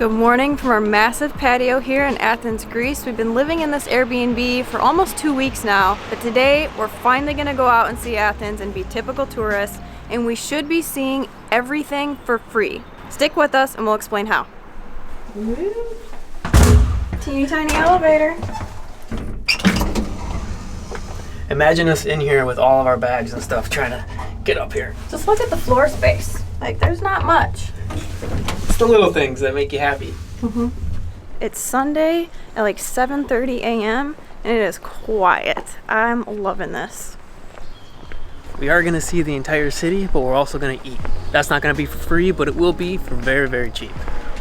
Good morning from our massive patio here in Athens, Greece. We've been living in this Airbnb for almost 2 weeks now, but today we're finally gonna go out and see Athens and be typical tourists, and we should be seeing everything for free. Stick with us and we'll explain how. Teeny tiny elevator. Imagine us in here with all of our bags and stuff trying to get up here. Just look at the floor space. Like, there's not much. It's the little things that make you happy. It's Sunday at like 7:30 a.m. and it is quiet. I'm loving this. We are gonna see the entire city, but we're also gonna eat. That's not gonna be for free, but it will be for very, very cheap.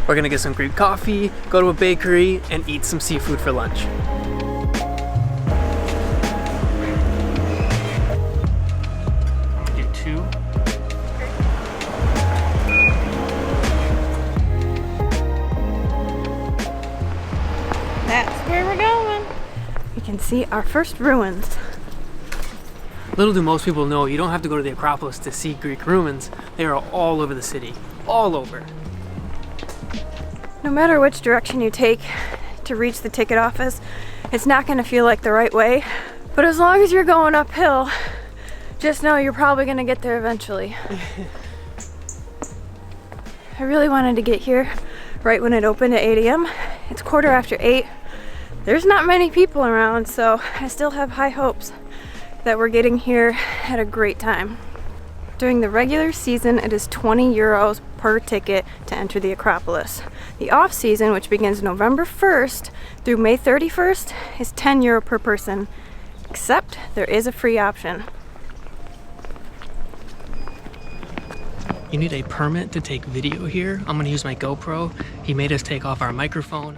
We're gonna get some Greek coffee, go to a bakery, and eat some seafood for lunch. Do two. That's where we're going. We can see our first ruins. Little do most people know, you don't have to go to the Acropolis to see Greek ruins. They are all over the city, all over. No matter which direction you take to reach the ticket office, it's not going to feel like the right way. But as long as you're going uphill, just know you're probably going to get there eventually. I really wanted to get here right when it opened at 8 a.m. It's 8:15. There's not many people around, so I still have high hopes that we're getting here at a great time. During the regular season, it is 20 euros per ticket to enter the Acropolis. The off season, which begins November 1st through May 31st, is 10 euro per person, except there is a free option. You need a permit to take video here. I'm gonna use my GoPro. He made us take off our microphone.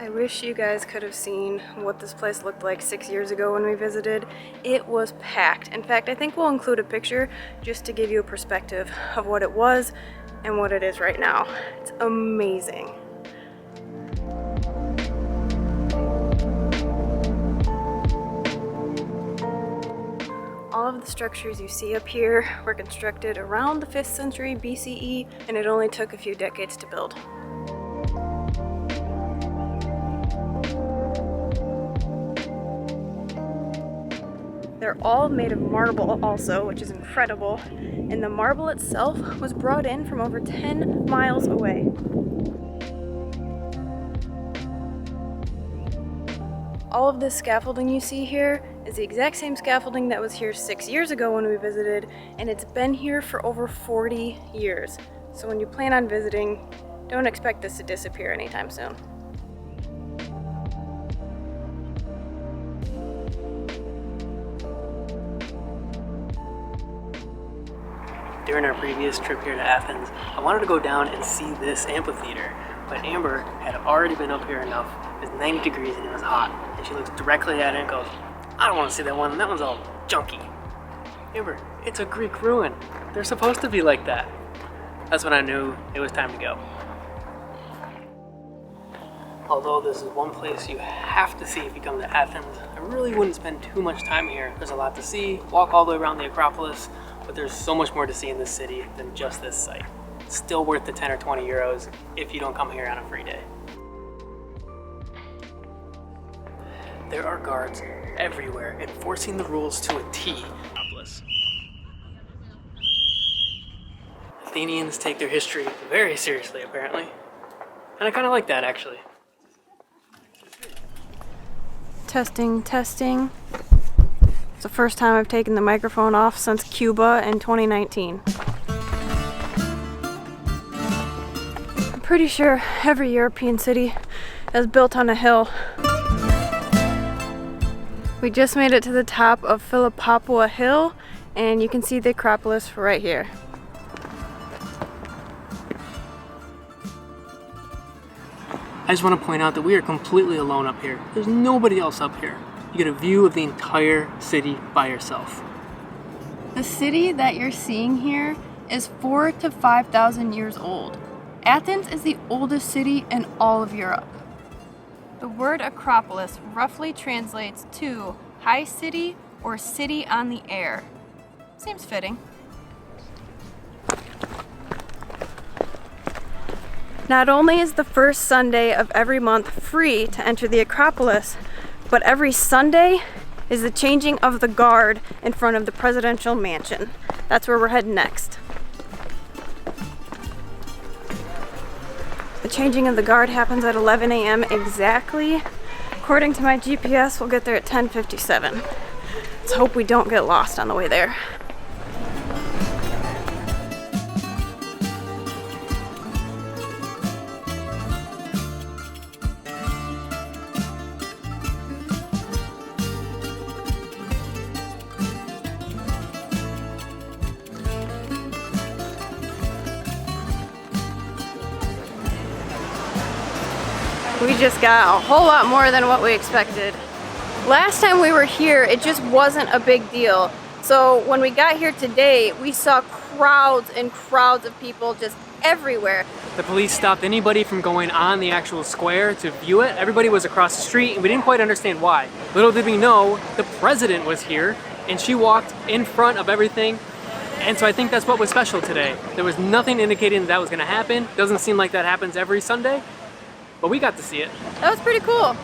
I wish you guys could have seen what this place looked like 6 years ago when we visited. It was packed. In fact, I think we'll include a picture just to give you a perspective of what it was and what it is right now. It's amazing. All of the structures you see up here were constructed around the 5th century BCE, and it only took a few decades to build. They're all made of marble also, which is incredible. And the marble itself was brought in from over 10 miles away. All of this scaffolding you see here is the exact same scaffolding that was here 6 years ago when we visited, and it's been here for over 40 years. So when you plan on visiting, don't expect this to disappear anytime soon. During our previous trip here to Athens, I wanted to go down and see this amphitheater, but Amber had already been up here enough. It was 90 degrees and it was hot, and she looks directly at it and goes, I don't want to see that one, that one's all junky. Amber, it's a Greek ruin. They're supposed to be like that. That's when I knew it was time to go. Although this is one place you have to see if you come to Athens, I really wouldn't spend too much time here. There's a lot to see, walk all the way around the Acropolis, but there's so much more to see in this city than just this site. It's still worth the 10 or 20 euros if you don't come here on a free day. There are guards everywhere enforcing the rules to a T. Athenians take their history very seriously, apparently. And I kind of like that, actually. Testing, testing. It's the first time I've taken the microphone off since Cuba in 2019. I'm pretty sure every European city is built on a hill. We just made it to the top of Lycabettus Hill, and you can see the Acropolis right here. I just want to point out that we are completely alone up here. There's nobody else up here. You get a view of the entire city by yourself. The city that you're seeing here is 4,000 to 5,000 years old. Athens is the oldest city in all of Europe. The word Acropolis roughly translates to high city or city on the air. Seems fitting. Not only is the first Sunday of every month free to enter the Acropolis, but every Sunday is the changing of the guard in front of the presidential mansion. That's where we're heading next. The changing of the guard happens at 11 a.m. exactly. According to my GPS, we'll get there at 10:57. Let's hope we don't get lost on the way there. We just got a whole lot more than what we expected. Last time we were here, it just wasn't a big deal. So when we got here today, we saw crowds and crowds of people just everywhere. The police stopped anybody from going on the actual square to view it. Everybody was across the street and we didn't quite understand why. Little did we know, the president was here and she walked in front of everything. And so I think that's what was special today. There was nothing indicating that was gonna happen. Doesn't seem like that happens every Sunday, but we got to see it. That was pretty cool.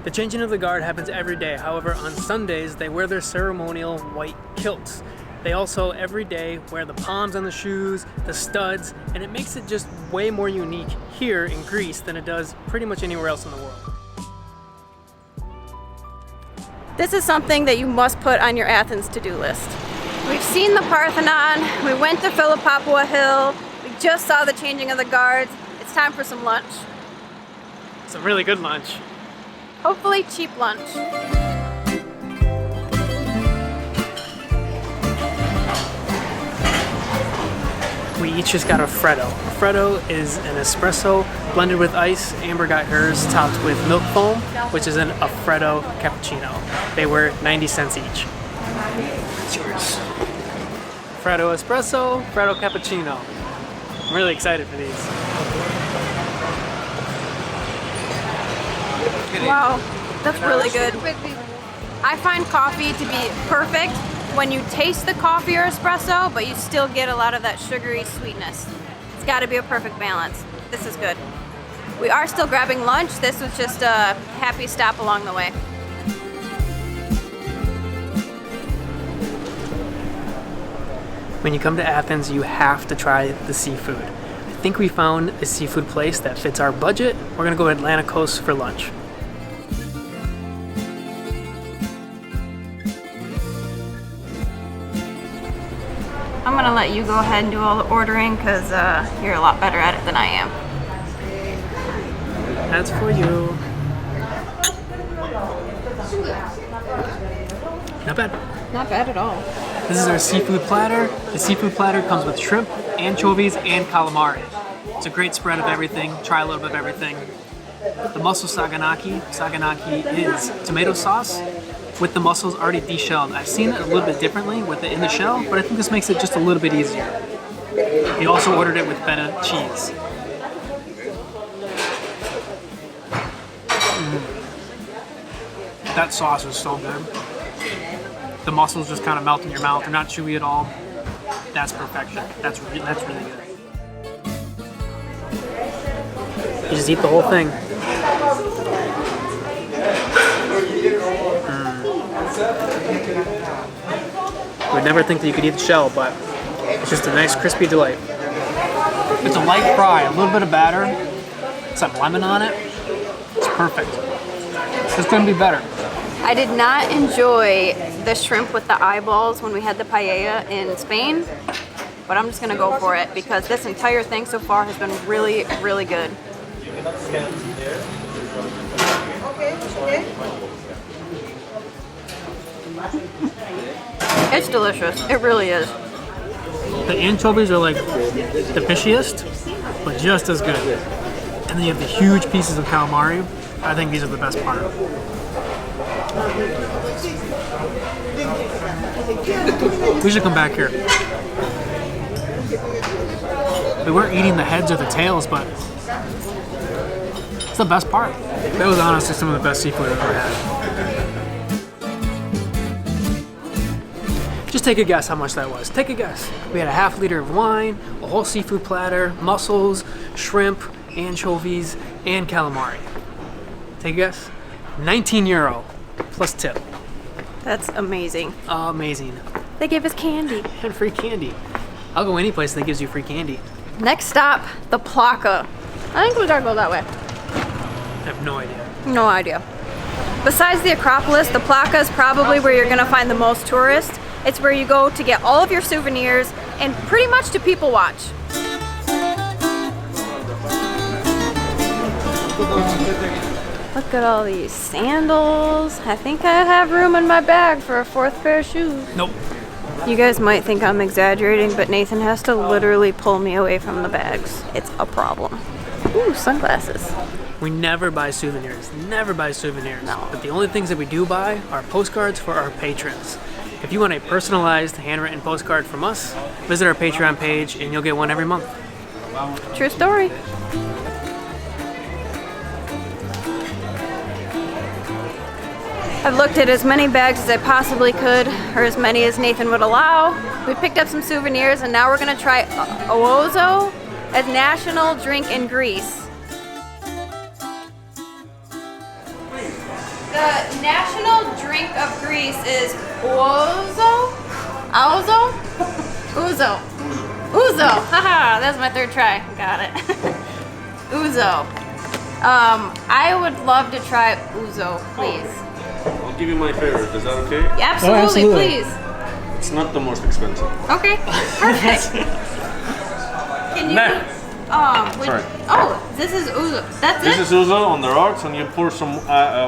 The changing of the guard happens every day. However, on Sundays, they wear their ceremonial white kilts. They also, every day, wear the palms on the shoes, the studs, and it makes it just way more unique here in Greece than it does pretty much anywhere else in the world. This is something that you must put on your Athens to-do list. We've seen the Parthenon, we went to Lycabettus Hill, we just saw the changing of the guards. It's time for some lunch. Some really good lunch. Hopefully cheap lunch. We each just got a Freddo. A Freddo is an espresso blended with ice. Amber got hers topped with milk foam, which is a Freddo cappuccino. They were 90 cents each. Cheers. Freddo espresso, Freddo cappuccino. I'm really excited for these. Wow, that's really good. I find coffee to be perfect when you taste the coffee or espresso, but you still get a lot of that sugary sweetness. It's got to be a perfect balance. This is good. We are still grabbing lunch. This was just a happy stop along the way. When you come to Athens, you have to try the seafood. I think we found a seafood place that fits our budget. We're gonna go to Atlantikos for lunch. I'm gonna let you go ahead and do all the ordering because you're a lot better at it than I am. That's for you. Not bad. Not bad at all. This is our seafood platter. The seafood platter comes with shrimp, anchovies, and calamari. It's a great spread of everything. Try a little bit of everything. The mussel saganaki. Saganaki is tomato sauce with the mussels already deshelled. I've seen it a little bit differently with it in the shell, but I think this makes it just a little bit easier. We also ordered it with feta cheese. That sauce is so good. The mussels just kind of melt in your mouth. They're not chewy at all. That's perfection. That's really good. You just eat the whole thing. Would never think that you could eat the shell, but it's just a nice crispy delight. It's a light fry, a little bit of batter, some lemon on it. It's perfect. This couldn't be better. I did not enjoy the shrimp with the eyeballs when we had the paella in Spain, but I'm just gonna go for it because this entire thing so far has been really, really good. It's delicious. It really is. The anchovies are like the fishiest, but just as good. And then you have the huge pieces of calamari. I think these are the best part. We should come back here. We weren't eating the heads or the tails, but the best part. That was honestly some of the best seafood I've ever had. Just take a guess how much that was. Take a guess. We had a half liter of wine, a whole seafood platter, mussels, shrimp, anchovies, and calamari. Take a guess. 19 euro plus tip. That's amazing. Amazing. They gave us candy. And free candy. I'll go any place that gives you free candy. Next stop, the Placa. I think we gotta go that way. I have no idea. No idea. Besides the Acropolis, the Placa is probably where you're gonna find the most tourists. It's where you go to get all of your souvenirs and pretty much to people watch. Look at all these sandals. I think I have room in my bag for a fourth pair of shoes. Nope. You guys might think I'm exaggerating, but Nathan has to literally pull me away from the bags. It's a problem. Ooh, sunglasses. We never buy souvenirs. Never buy souvenirs. No. But the only things that we do buy are postcards for our patrons. If you want a personalized, handwritten postcard from us, visit our Patreon page and you'll get one every month. True story. I've looked at as many bags as I possibly could, or as many as Nathan would allow. We picked up some souvenirs, and now we're gonna try Ouzo, a national drink in Greece. The national drink of Greece is Ouzo? Ouzo? Ouzo. Ouzo. Haha, that's my third try. Got it. Ouzo. I would love to try Ouzo, please. I'll give you my favorite. Is that okay? Yeah, absolutely, absolutely. please. It's not the most expensive. Okay, perfect. Can you? Sorry. Oh, this is Ouzo. That's This it. is Ouzo on the rocks, and you pour some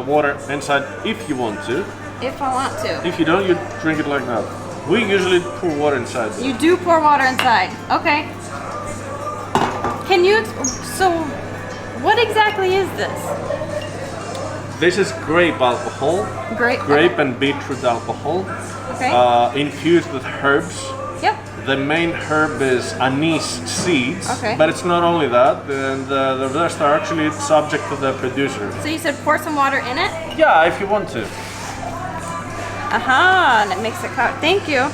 water inside if you want to. If I want to. If you don't, you drink it like that. We usually pour water inside. Though. You do pour water inside. Okay. Can you? So, what exactly is this? This is grape alcohol. Grape and beetroot alcohol. Okay. Infused with herbs. Yep. The main herb is anise seeds. Okay. But it's not only that. The rest are actually subject to the producer. So you said pour some water in it? Yeah, if you want to. And it makes it cut. Thank you.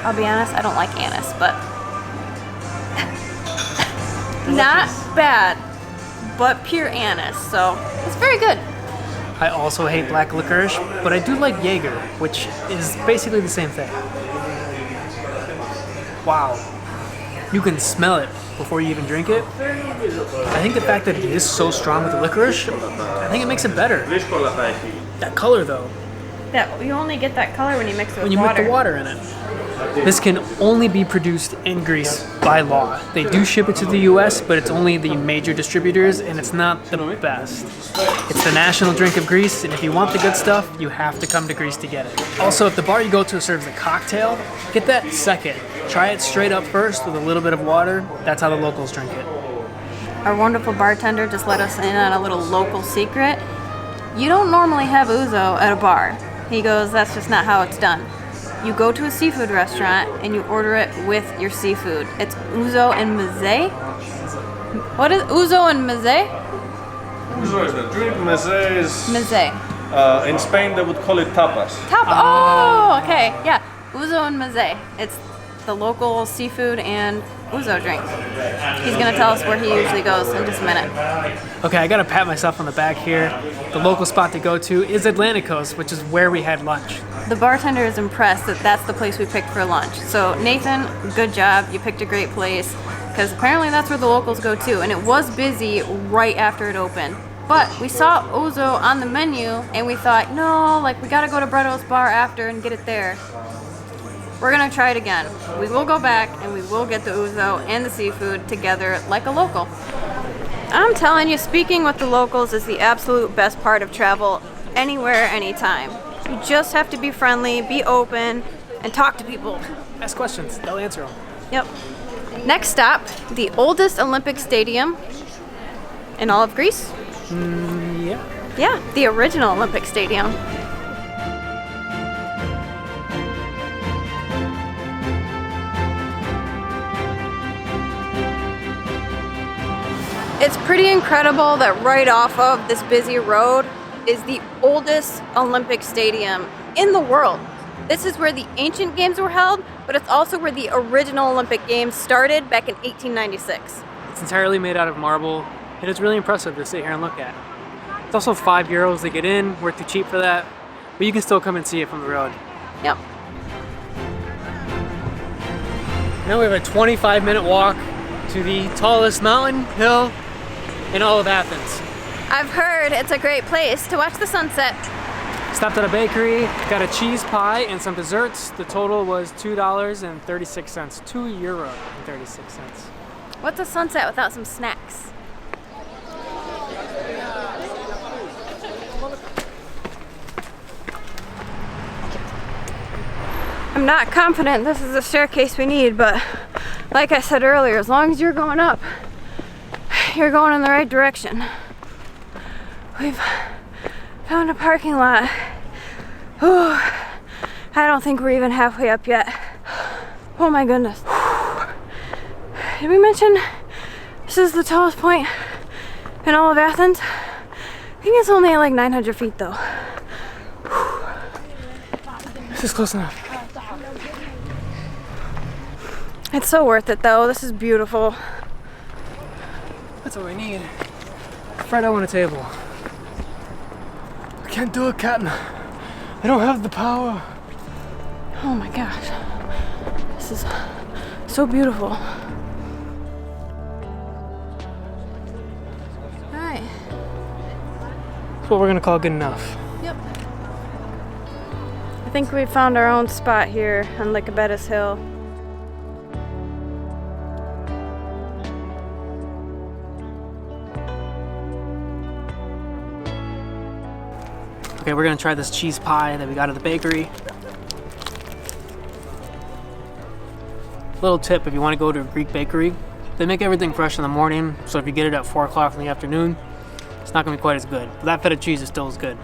I'll be honest, I don't like anise, but not bad, but pure anise, so it's very good. I also hate black licorice, but I do like Jaeger, which is basically the same thing. Wow. You can smell it before you even drink it. I think the fact that it is so strong with the licorice, I think it makes it better. That color though. That you only get that color when you mix it with When you water. put the water in it. This can only be produced in Greece by law. They do ship it to the US, but it's only the major distributors, and it's not the best. It's the national drink of Greece, and if you want the good stuff, you have to come to Greece to get it. Also, if the bar you go to serves a cocktail, get that second. Try it straight up first with a little bit of water. That's how the locals drink it. Our wonderful bartender just let us in on a little local secret. You don't normally have ouzo at a bar. He goes, that's just not how it's done. You go to a seafood restaurant and you order it with your seafood. It's ouzo and meze. What is ouzo and meze? Ouzo is the drink. Meze is... Meze. In Spain, they would call it tapas. Oh, okay. Yeah. Ouzo and meze. It's the local seafood and ouzo drink. He's going to tell us where he usually goes in just a minute. Okay, I gotta pat myself on the back here. The local spot to go to is Atlantikos, which is where we had lunch. The bartender is impressed that that's the place we picked for lunch. So Nathan, good job. You picked a great place because apparently that's where the locals go too. And it was busy right after it opened. But we saw ouzo on the menu and we thought, no, like we gotta go to Brettos bar after and get it there. We're gonna try it again. We will go back and we will get the ouzo and the seafood together like a local. I'm telling you, speaking with the locals is the absolute best part of travel anywhere, anytime. You just have to be friendly, be open, and talk to people. Ask questions, they'll answer them. Yep. Next stop, the oldest Olympic stadium in all of Greece. Yeah. Yeah, the original Olympic stadium. It's pretty incredible that right off of this busy road is the oldest Olympic stadium in the world. This is where the ancient games were held, but it's also where the original Olympic Games started back in 1896. It's entirely made out of marble, and it's really impressive to sit here and look at. It's also €5 to get in, we're too cheap for that, but you can still come and see it from the road. Yep. Now we have a 25-minute walk to the tallest mountain, hill in all of Athens. I've heard it's a great place to watch the sunset. Stopped at a bakery, got a cheese pie and some desserts. The total was €2.36, €2.36. What's a sunset without some snacks? I'm not confident this is the staircase we need, but like I said earlier, as long as you're going up, you're going in the right direction. We've found a parking lot. Ooh, I don't think we're even halfway up yet. Oh my goodness. Did we mention this is the tallest point in all of Athens? I think it's only at like 900 feet though. This is close enough. It's so worth it though. This is beautiful. That's what we need. Freddo on a table. I can't do it, Captain. I don't have the power. Oh my gosh. This is so beautiful. Alright. That's what we're gonna call good enough. Yep. I think we found our own spot here on Lycabettus Hill. Okay, we're gonna try this cheese pie that we got at the bakery. Little tip, if you wanna go to a Greek bakery, they make everything fresh in the morning, so if you get it at 4 o'clock in the afternoon, it's not gonna be quite as good. But that feta cheese is still as good.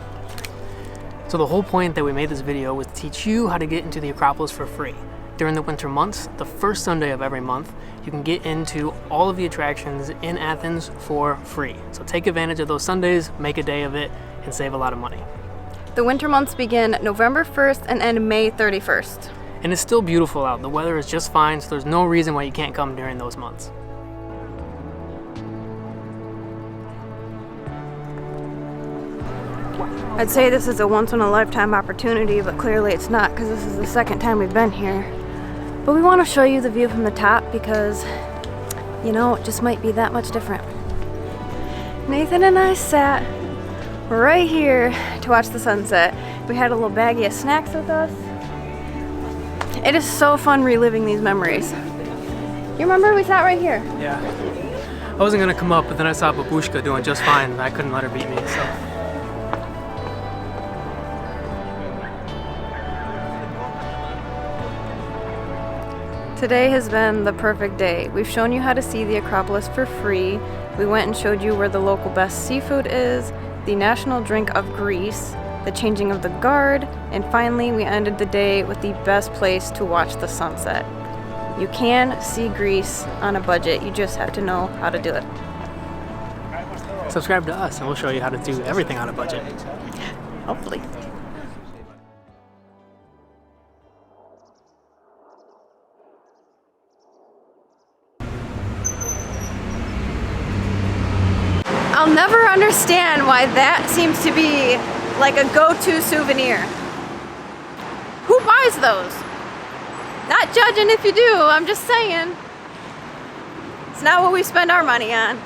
So the whole point that we made this video was to teach you how to get into the Acropolis for free. During the winter months, the first Sunday of every month, you can get into all of the attractions in Athens for free. So take advantage of those Sundays, make a day of it, and save a lot of money. The winter months begin November 1st and end May 31st. And it's still beautiful out. The weather is just fine, so there's no reason why you can't come during those months. I'd say this is a once-in-a-lifetime opportunity, but clearly it's not because this is the second time we've been here. But we want to show you the view from the top because, you know, it just might be that much different. Nathan and I sat right here to watch the sunset. We had a little baggie of snacks with us. It is so fun reliving these memories. You remember we sat right here? Yeah. I wasn't gonna come up, but then I saw Babushka doing just fine and I couldn't let her beat me, so. Today has been the perfect day. We've shown you how to see the Acropolis for free. We went and showed you where the local best seafood is, the national drink of Greece, the changing of the guard, and finally we ended the day with the best place to watch the sunset. You can see Greece on a budget, you just have to know how to do it. Subscribe to us and we'll show you how to do everything on a budget. Hopefully. I'll never understand why that seems to be like a go-to souvenir. Who buys those? Not judging if you do, I'm just saying. It's not what we spend our money on.